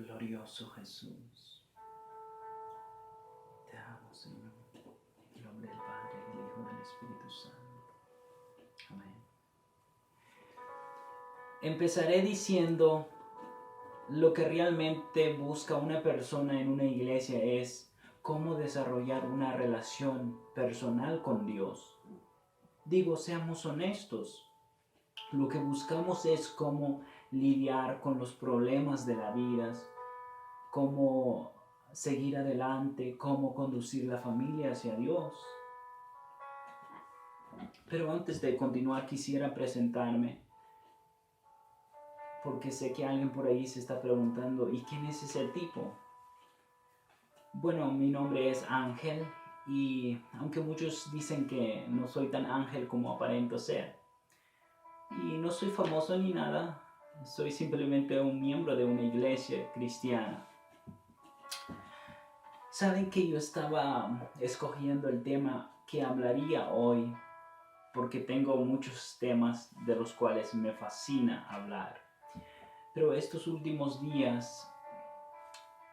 Glorioso Jesús, te amo, Señor, en nombre del Padre, del Hijo y del Espíritu Santo. Amén. Empezaré diciendo lo que realmente busca una persona en una iglesia es cómo desarrollar una relación personal con Dios. Digo, seamos honestos. Lo que buscamos es cómo lidiar con los problemas de la vida, cómo seguir adelante, cómo conducir la familia hacia Dios. Pero antes de continuar quisiera presentarme, porque sé que alguien por ahí se está preguntando, ¿y quién es ese tipo? Bueno, mi nombre es Ángel y aunque muchos dicen que no soy tan ángel como aparento ser, y no soy famoso ni nada, soy simplemente un miembro de una iglesia cristiana. Saben que yo estaba escogiendo el tema que hablaría hoy porque tengo muchos temas de los cuales me fascina hablar. Pero estos últimos días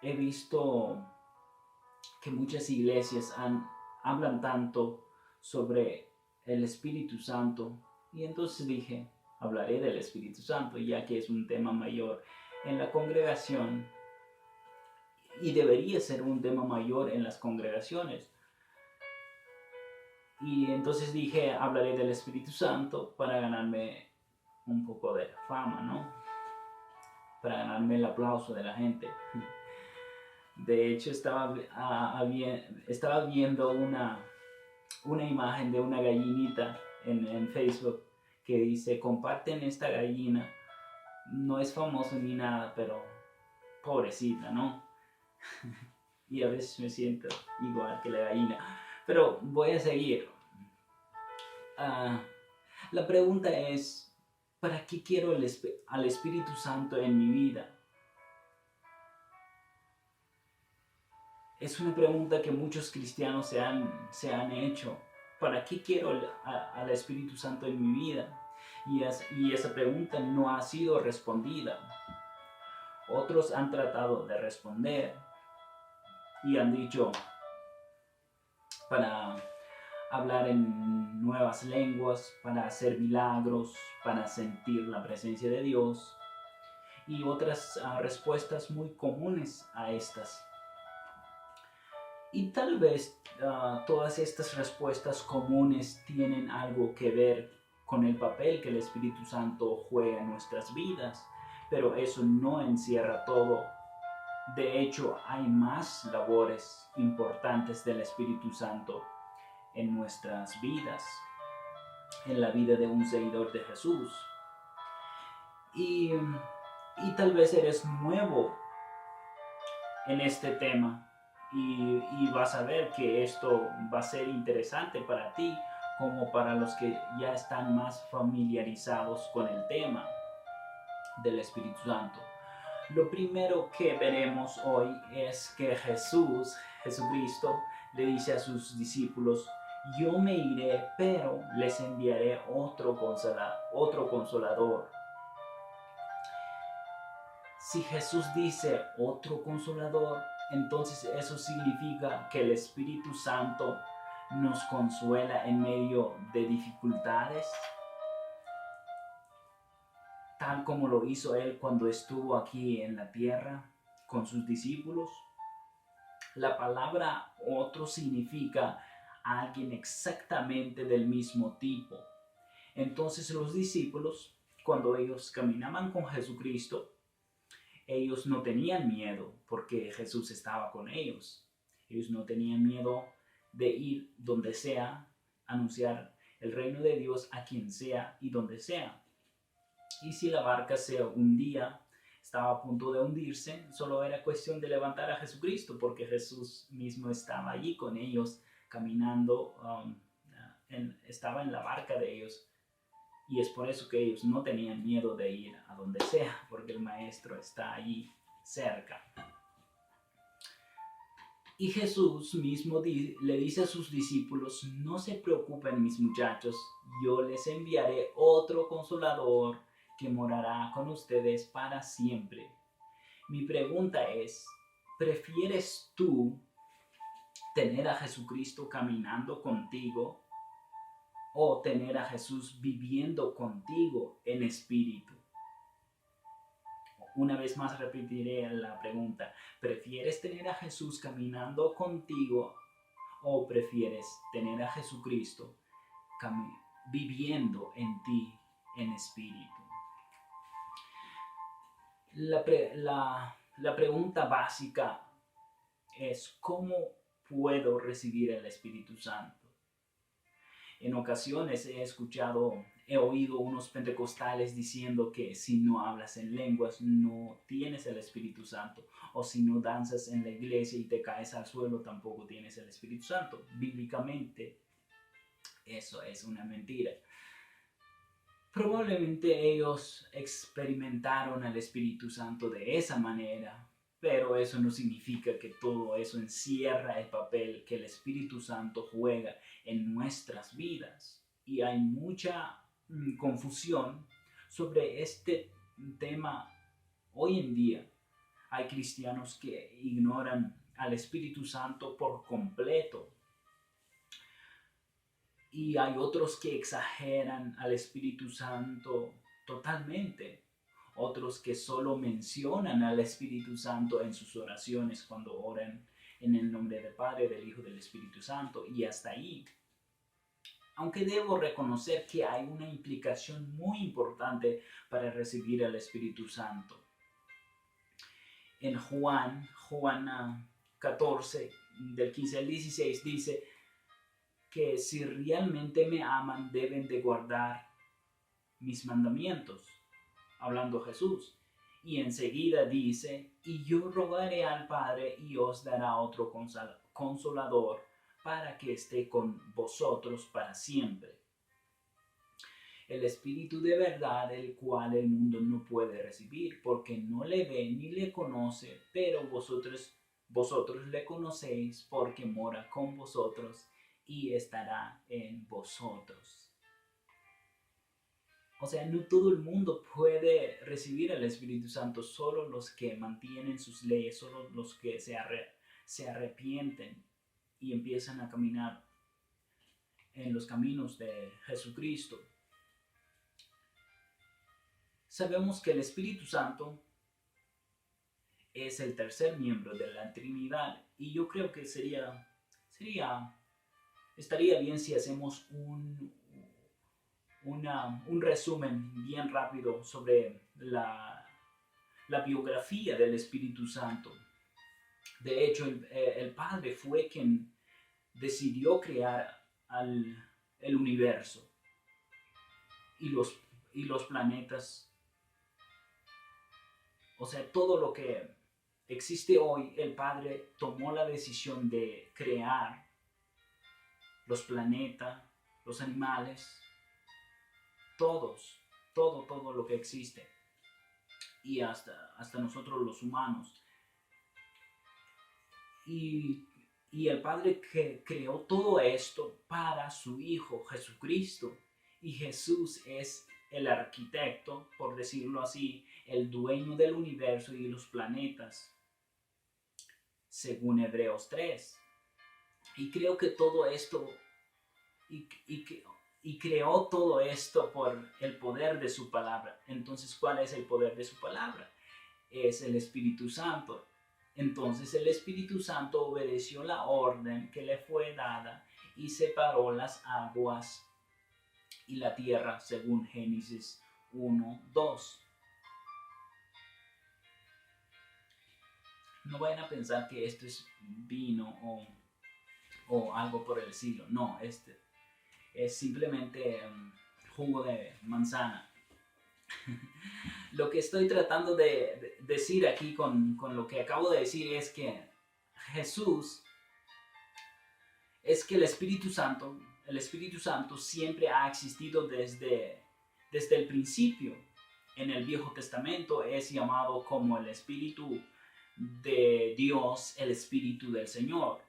he visto que muchas iglesias hablan tanto sobre el Espíritu Santo y entonces dije, hablaré del Espíritu Santo ya que es un tema mayor en la congregación y debería ser un tema mayor en las congregaciones. Y entonces dije, hablaré del Espíritu Santo para ganarme un poco de fama, ¿no? Para ganarme el aplauso de la gente. De hecho, estaba viendo una imagen de una gallinita en Facebook que dice, comparten esta gallina, no es famoso ni nada, pero pobrecita, ¿no? Y a veces me siento igual que la gallina. Pero voy a seguir. La pregunta es, ¿para qué quiero al Espíritu Santo en mi vida? Es una pregunta que muchos cristianos se han hecho. ¿Para qué quiero al Espíritu Santo en mi vida? Y esa pregunta no ha sido respondida. Otros han tratado de responder y han dicho, para hablar en nuevas lenguas, para hacer milagros, para sentir la presencia de Dios y otras respuestas muy comunes a estas. Y tal vez todas estas respuestas comunes tienen algo que ver con el papel que el Espíritu Santo juega en nuestras vidas, pero eso no encierra todo. De hecho, hay más labores importantes del Espíritu Santo en nuestras vidas, en la vida de un seguidor de Jesús. Y tal vez eres nuevo en este tema. Y vas a ver que esto va a ser interesante para ti como para los que ya están más familiarizados con el tema del Espíritu Santo. Lo primero que veremos hoy es que Jesucristo, le dice a sus discípulos, yo me iré, pero les enviaré otro consolador. Si Jesús dice otro consolador, entonces eso significa que el Espíritu Santo nos consuela en medio de dificultades, tal como lo hizo Él cuando estuvo aquí en la tierra con sus discípulos. La palabra otro significa alguien exactamente del mismo tipo. Entonces los discípulos, cuando ellos caminaban con Jesucristo, ellos no tenían miedo porque Jesús estaba con ellos. Ellos no tenían miedo de ir donde sea, anunciar el reino de Dios a quien sea y donde sea. Y si la barca se hundía, estaba a punto de hundirse, solo era cuestión de levantar a Jesucristo porque Jesús mismo estaba allí con ellos, caminando, estaba en la barca de ellos. Y es por eso que ellos no tenían miedo de ir a donde sea, porque el Maestro está allí cerca. Y Jesús mismo le dice a sus discípulos, no se preocupen mis muchachos, yo les enviaré otro consolador que morará con ustedes para siempre. Mi pregunta es, ¿prefieres tú tener a Jesucristo caminando contigo o tener a Jesús viviendo contigo en espíritu? Una vez más repetiré la pregunta. ¿Prefieres tener a Jesús caminando contigo o prefieres tener a Jesucristo viviendo en ti en espíritu? La pregunta básica es ¿cómo puedo recibir el Espíritu Santo? En ocasiones he oído unos pentecostales diciendo que si no hablas en lenguas no tienes el Espíritu Santo, o si no danzas en la iglesia y te caes al suelo tampoco tienes el Espíritu Santo. Bíblicamente eso es una mentira. Probablemente ellos experimentaron al Espíritu Santo de esa manera, pero eso no significa que todo eso encierra el papel que el Espíritu Santo juega en nuestras vidas. Y hay mucha confusión sobre este tema hoy en día. Hay cristianos que ignoran al Espíritu Santo por completo. Y hay otros que exageran al Espíritu Santo totalmente. Otros que solo mencionan al Espíritu Santo en sus oraciones cuando oran en el nombre del Padre, del Hijo y del Espíritu Santo. Y hasta ahí. Aunque debo reconocer que hay una implicación muy importante para recibir el Espíritu Santo. En Juan 14, del 15 al 16 dice que si realmente me aman deben de guardar mis mandamientos, hablando Jesús. Y enseguida dice, y yo rogaré al Padre y os dará otro consolador para que esté con vosotros para siempre. El Espíritu de verdad, el cual el mundo no puede recibir, porque no le ve ni le conoce, pero vosotros le conocéis, porque mora con vosotros y estará en vosotros. O sea, no todo el mundo puede recibir el Espíritu Santo, solo los que mantienen sus leyes, solo los que se arrepienten y empiezan a caminar en los caminos de Jesucristo. Sabemos que el Espíritu Santo es el tercer miembro de la Trinidad y yo creo que estaría bien si hacemos un resumen bien rápido sobre la biografía del Espíritu Santo. De hecho, el Padre fue quien decidió crear el universo y los planetas. O sea, todo lo que existe hoy, el Padre tomó la decisión de crear los planetas, los animales, todo lo que existe. Y hasta nosotros los humanos. Y el Padre que creó todo esto para su Hijo Jesucristo. Y Jesús es el arquitecto, por decirlo así, el dueño del universo y los planetas, según Hebreos 3. Y creo que todo esto, y creó todo esto por el poder de su palabra. Entonces, ¿cuál es el poder de su palabra? Es el Espíritu Santo. Entonces el Espíritu Santo obedeció la orden que le fue dada y separó las aguas y la tierra, según Génesis 1:2. No vayan a pensar que esto es vino o algo por el estilo. No, este es simplemente jugo de manzana. Lo que estoy tratando de decir aquí con lo que acabo de decir es que el Espíritu Santo siempre ha existido desde el principio. En el Viejo Testamento es llamado como el Espíritu de Dios, el Espíritu del Señor.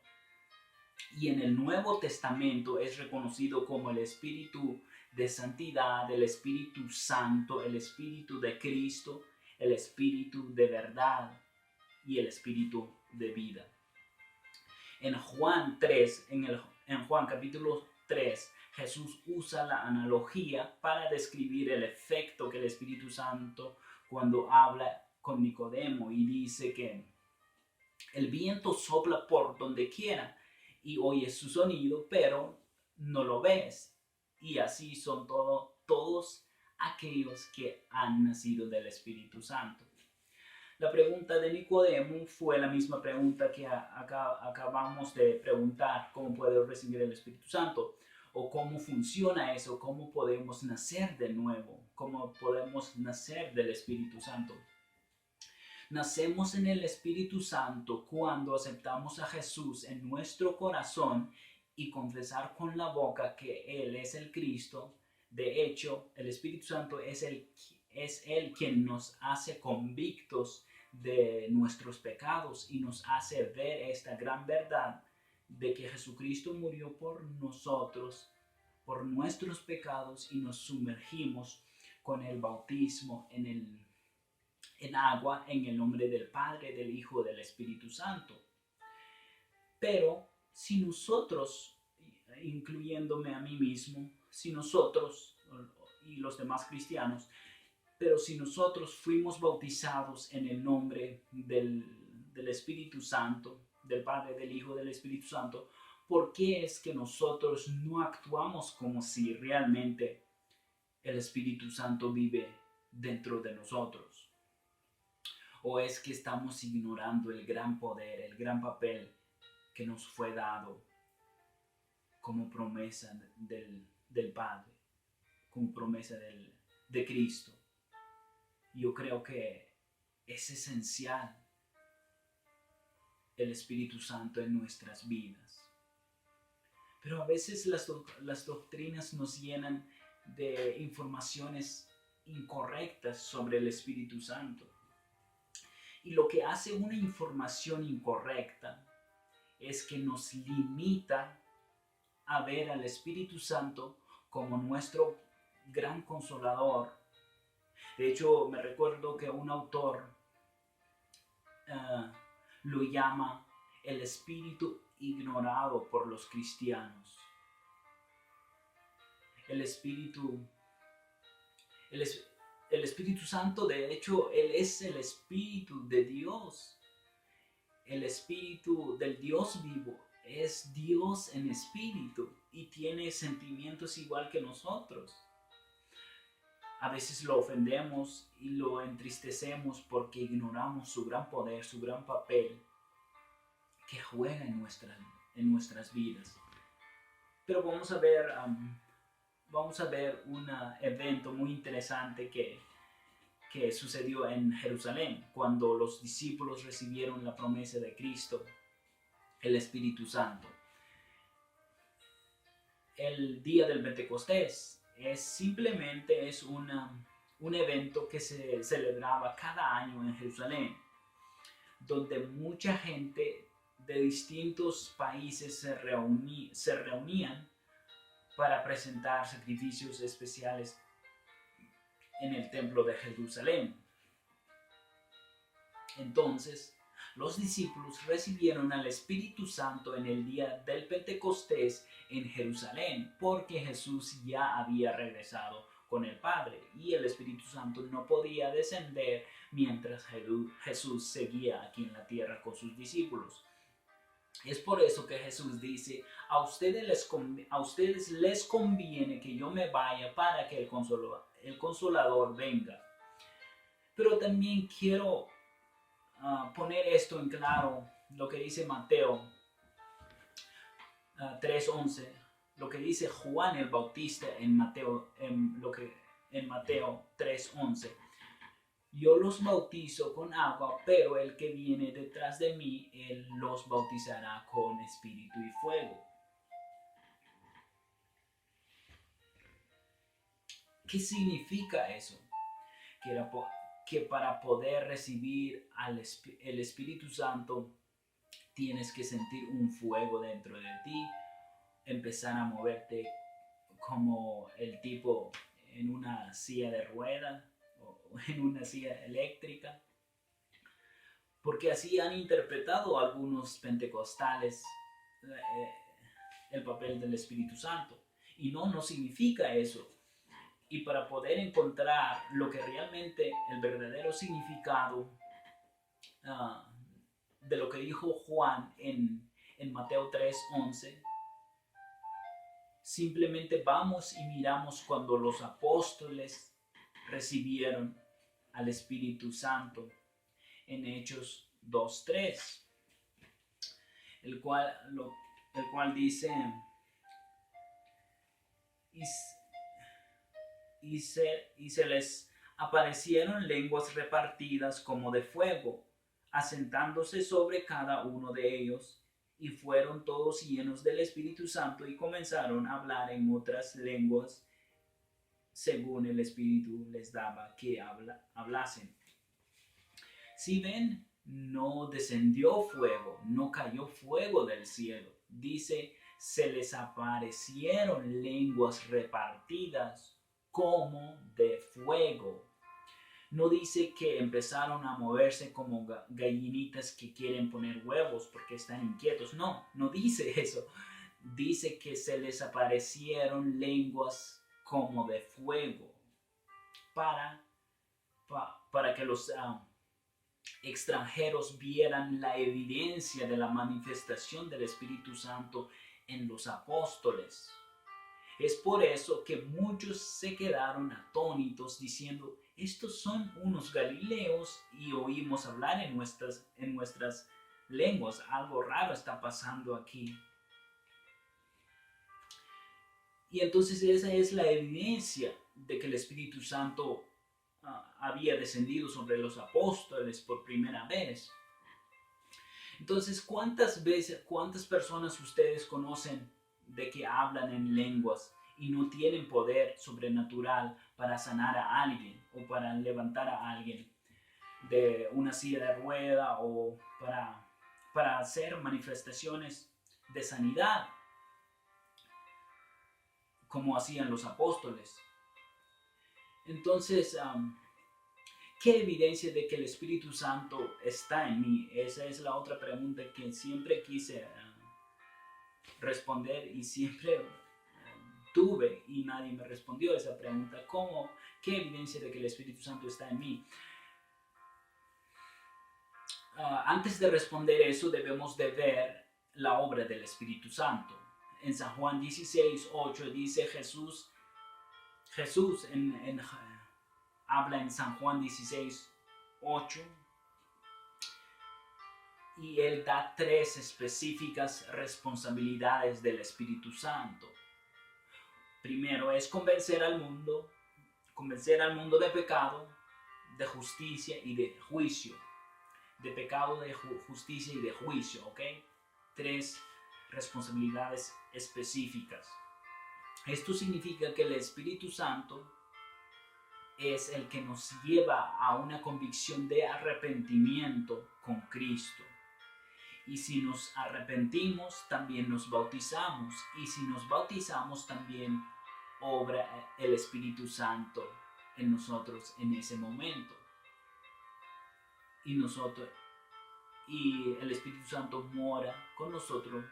Y en el Nuevo Testamento es reconocido como el Espíritu de santidad, el Espíritu Santo, el Espíritu de Cristo, el Espíritu de verdad. y el espíritu de vida. En Juan 3, en Juan capítulo 3, Jesús usa la analogía para describir el efecto que el Espíritu Santo cuando habla con Nicodemo y dice que el viento sopla por donde quiera y oyes su sonido, pero no lo ves. Y así son todos aquellos que han nacido del Espíritu Santo. La pregunta de Nicodemo fue la misma pregunta que acabamos de preguntar: ¿cómo puedo recibir el Espíritu Santo? ¿O cómo funciona eso? ¿Cómo podemos nacer de nuevo? ¿Cómo podemos nacer del Espíritu Santo? Nacemos en el Espíritu Santo cuando aceptamos a Jesús en nuestro corazón y confesar con la boca que Él es el Cristo. De hecho, el Espíritu Santo es Él quien nos hace convictos de nuestros pecados y nos hace ver esta gran verdad de que Jesucristo murió por nosotros, por nuestros pecados, y nos sumergimos con el bautismo en agua en el nombre del Padre, del Hijo, del Espíritu Santo. Pero si nosotros, incluyéndome a mí mismo, si nosotros y los demás cristianos, pero si nosotros fuimos bautizados en el nombre del Espíritu Santo, del Padre, del Hijo, del Espíritu Santo, ¿por qué es que nosotros no actuamos como si realmente el Espíritu Santo vive dentro de nosotros? ¿O es que estamos ignorando el gran poder, el gran papel que nos fue dado como promesa del Padre, como promesa de Cristo? Yo creo que es esencial el Espíritu Santo en nuestras vidas. Pero a veces las doctrinas nos llenan de informaciones incorrectas sobre el Espíritu Santo. Y lo que hace una información incorrecta es que nos limita a ver al Espíritu Santo como nuestro gran consolador. De hecho, me recuerdo que un autor lo llama el espíritu ignorado por los cristianos. El Espíritu Santo, de hecho, Él es el Espíritu de Dios. El Espíritu del Dios vivo es Dios en espíritu y tiene sentimientos igual que nosotros. A veces lo ofendemos y lo entristecemos porque ignoramos su gran poder, su gran papel que juega en nuestras vidas. Pero vamos a ver un evento muy interesante que sucedió en Jerusalén cuando los discípulos recibieron la promesa de Cristo, el Espíritu Santo. El día del Pentecostés simplemente es un evento que se celebraba cada año en Jerusalén, donde mucha gente de distintos países se reunían para presentar sacrificios especiales en el templo de Jerusalén. Entonces, los discípulos recibieron al Espíritu Santo en el día del Pentecostés en Jerusalén, porque Jesús ya había regresado con el Padre y el Espíritu Santo no podía descender mientras Jesús seguía aquí en la tierra con sus discípulos. Es por eso que Jesús dice: a ustedes les conviene que yo me vaya para que el Consolador venga. Pero también quiero poner esto en claro, lo que dice Mateo 3:11, lo que dice Juan el Bautista en Mateo 3:11. Yo los bautizo con agua, pero el que viene detrás de mí, Él los bautizará con espíritu y fuego. ¿Qué significa eso? Que para poder recibir el Espíritu Santo tienes que sentir un fuego dentro de ti, empezar a moverte como el tipo en una silla de ruedas o en una silla eléctrica. porque así han interpretado algunos pentecostales eh, el papel del Espíritu Santo. Y no significa eso. Y para poder encontrar lo que realmente el verdadero significado uh, de lo que dijo Juan en Mateo 3:11, simplemente vamos y miramos cuando los apóstoles recibieron al Espíritu Santo en Hechos 2:3, el cual dice, y se les aparecieron lenguas repartidas como de fuego, asentándose sobre cada uno de ellos, y fueron todos llenos del Espíritu Santo y comenzaron a hablar en otras lenguas según el Espíritu les daba que hablasen. Si ven, no descendió fuego, no cayó fuego del cielo. Dice, se les aparecieron lenguas repartidas como de fuego. No dice que empezaron a moverse como gallinitas que quieren poner huevos porque están inquietos. No dice eso. Dice que se les aparecieron lenguas como de fuego para que los extranjeros vieran la evidencia de la manifestación del Espíritu Santo en los apóstoles. Es por eso que muchos se quedaron atónitos diciendo, estos son unos galileos y oímos hablar en nuestras lenguas. Algo raro está pasando aquí. Y entonces esa es la evidencia de que el Espíritu Santo había descendido sobre los apóstoles por primera vez. Entonces, ¿cuántas personas ustedes conocen de que hablan en lenguas y no tienen poder sobrenatural para sanar a alguien o para levantar a alguien de una silla de rueda o para hacer manifestaciones de sanidad como hacían los apóstoles? Entonces, ¿qué evidencia de que el Espíritu Santo está en mí? Esa es la otra pregunta que siempre quise responder y siempre tuve y nadie me respondió esa pregunta. ¿Qué evidencia de que el Espíritu Santo está en mí? Antes de responder eso debemos de ver la obra del Espíritu Santo. En San Juan 16:8 dice Jesús habla en San Juan 16:8 y él da 3 específicas responsabilidades del Espíritu Santo. Primero es convencer al mundo de pecado, de justicia y de juicio. De pecado, de justicia y de juicio, ¿ok? 3 responsabilidades específicas. Esto significa que el Espíritu Santo es el que nos lleva a una convicción de arrepentimiento con Cristo. Y si nos arrepentimos, también nos bautizamos. Y si nos bautizamos, también obra el Espíritu Santo en nosotros en ese momento. Y el Espíritu Santo mora con nosotros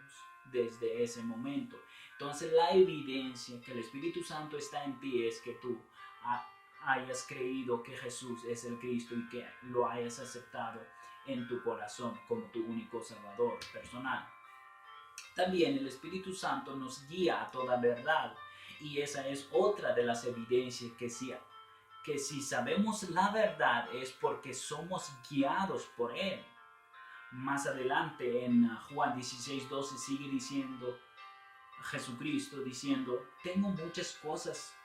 desde ese momento. Entonces la evidencia que el Espíritu Santo está en ti es que tú hayas creído que Jesús es el Cristo y que lo hayas aceptado en tu corazón como tu único Salvador personal. También el Espíritu Santo nos guía a toda verdad y esa es otra de las evidencias que si sabemos la verdad es porque somos guiados por Él. Más adelante en Juan 16:12 sigue diciendo Jesucristo diciendo, tengo muchas cosas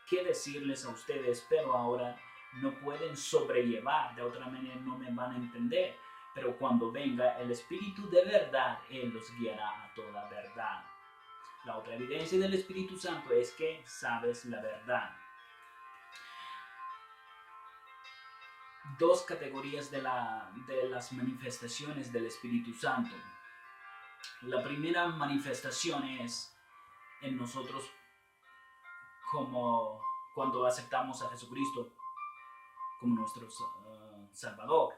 que decirles a ustedes, pero ahora no pueden sobrellevar, de otra manera no me van a entender. Pero cuando venga el Espíritu de verdad, Él los guiará a toda verdad. La otra evidencia del Espíritu Santo es que sabes la verdad. 2 categorías de las manifestaciones del Espíritu Santo. La primera manifestación es en nosotros como cuando aceptamos a Jesucristo como nuestro Salvador.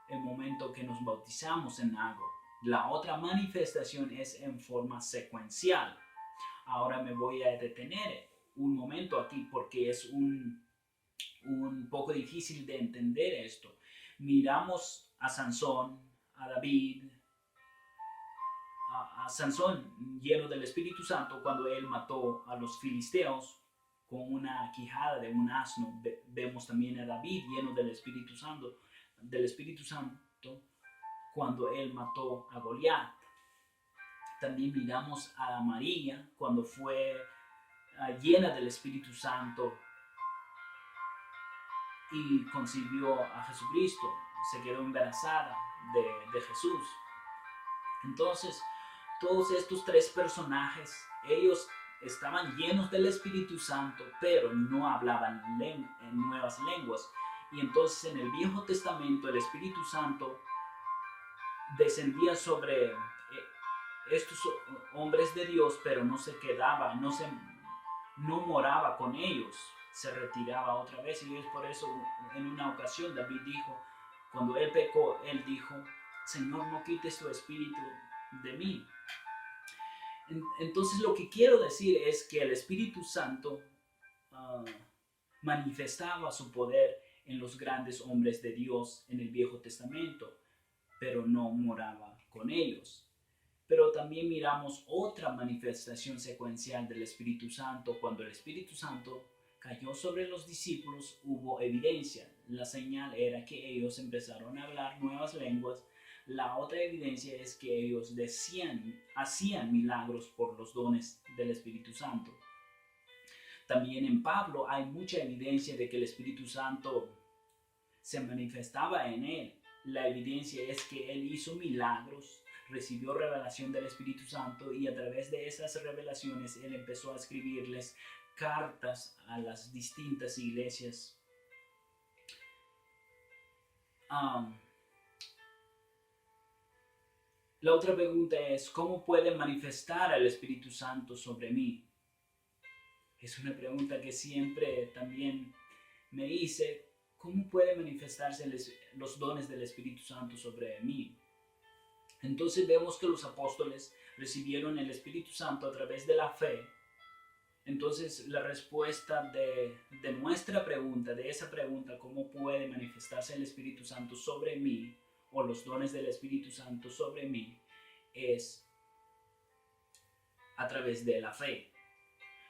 el momento que nos bautizamos en algo. La otra manifestación es en forma secuencial. Ahora me voy a detener un momento aquí porque es un poco difícil de entender esto. Miramos a Sansón, a David, a Sansón lleno del Espíritu Santo cuando él mató a los filisteos con una quijada de un asno. Vemos también a David lleno del Espíritu Santo cuando él mató a Goliat. También miramos a María cuando fue llena del Espíritu Santo y concibió a Jesucristo, se quedó embarazada de Jesús. Entonces, todos estos tres personajes, ellos estaban llenos del Espíritu Santo, pero no hablaban en nuevas lenguas. Y entonces en el Viejo Testamento el Espíritu Santo descendía sobre estos hombres de Dios, pero no se quedaba, no moraba con ellos, se retiraba otra vez. Y es por eso en una ocasión David dijo, cuando él pecó, él dijo: Señor, no quites tu espíritu de mí. Entonces lo que quiero decir es que el Espíritu Santo manifestaba su poder en los grandes hombres de Dios en el Viejo Testamento, pero no moraba con ellos. Pero también miramos otra manifestación secuencial del Espíritu Santo. Cuando el Espíritu Santo cayó sobre los discípulos, hubo evidencia. La señal era que ellos empezaron a hablar nuevas lenguas. La otra evidencia es que ellos hacían milagros por los dones del Espíritu Santo. También en Pablo hay mucha evidencia de que el Espíritu Santo se manifestaba en él. La evidencia es que él hizo milagros, recibió revelación del Espíritu Santo y a través de esas revelaciones él empezó a escribirles cartas a las distintas iglesias. La otra pregunta es: ¿cómo puede manifestar el Espíritu Santo sobre mí? Es una pregunta que siempre también me hice. ¿Cómo puede manifestarse los dones del Espíritu Santo sobre mí? Entonces vemos que los apóstoles recibieron el Espíritu Santo a través de la fe. Entonces la respuesta de nuestra pregunta, de esa pregunta, ¿cómo puede manifestarse el Espíritu Santo sobre mí? O los dones del Espíritu Santo sobre mí, es a través de la fe.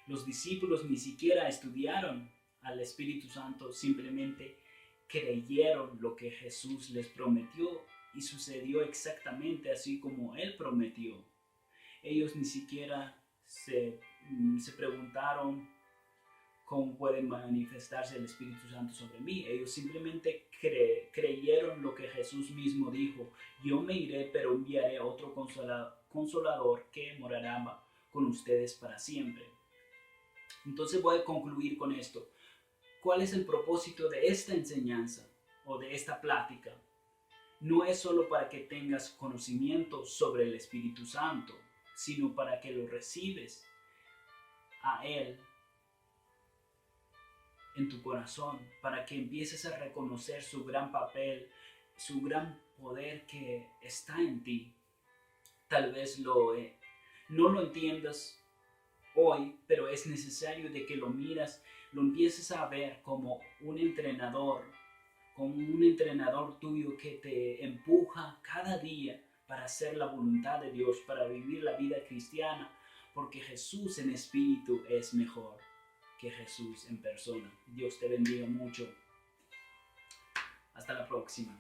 Los discípulos ni siquiera estudiaron al Espíritu Santo, simplemente creyeron lo que Jesús les prometió y sucedió exactamente así como Él prometió. Ellos ni siquiera se preguntaron cómo puede manifestarse el Espíritu Santo sobre mí. Ellos simplemente creyeron lo que Jesús mismo dijo: yo me iré, pero enviaré otro consolador que morará con ustedes para siempre. Entonces voy a concluir con esto. ¿Cuál es el propósito de esta enseñanza o de esta plática? No es solo para que tengas conocimiento sobre el Espíritu Santo, sino para que lo recibes a Él en tu corazón, para que empieces a reconocer su gran papel, su gran poder que está en ti. Tal vez no lo entiendas hoy, pero es necesario de que lo empieces a ver como un entrenador tuyo que te empuja cada día para hacer la voluntad de Dios, para vivir la vida cristiana, porque Jesús en espíritu es mejor que Jesús en persona. Dios te bendiga mucho. Hasta la próxima.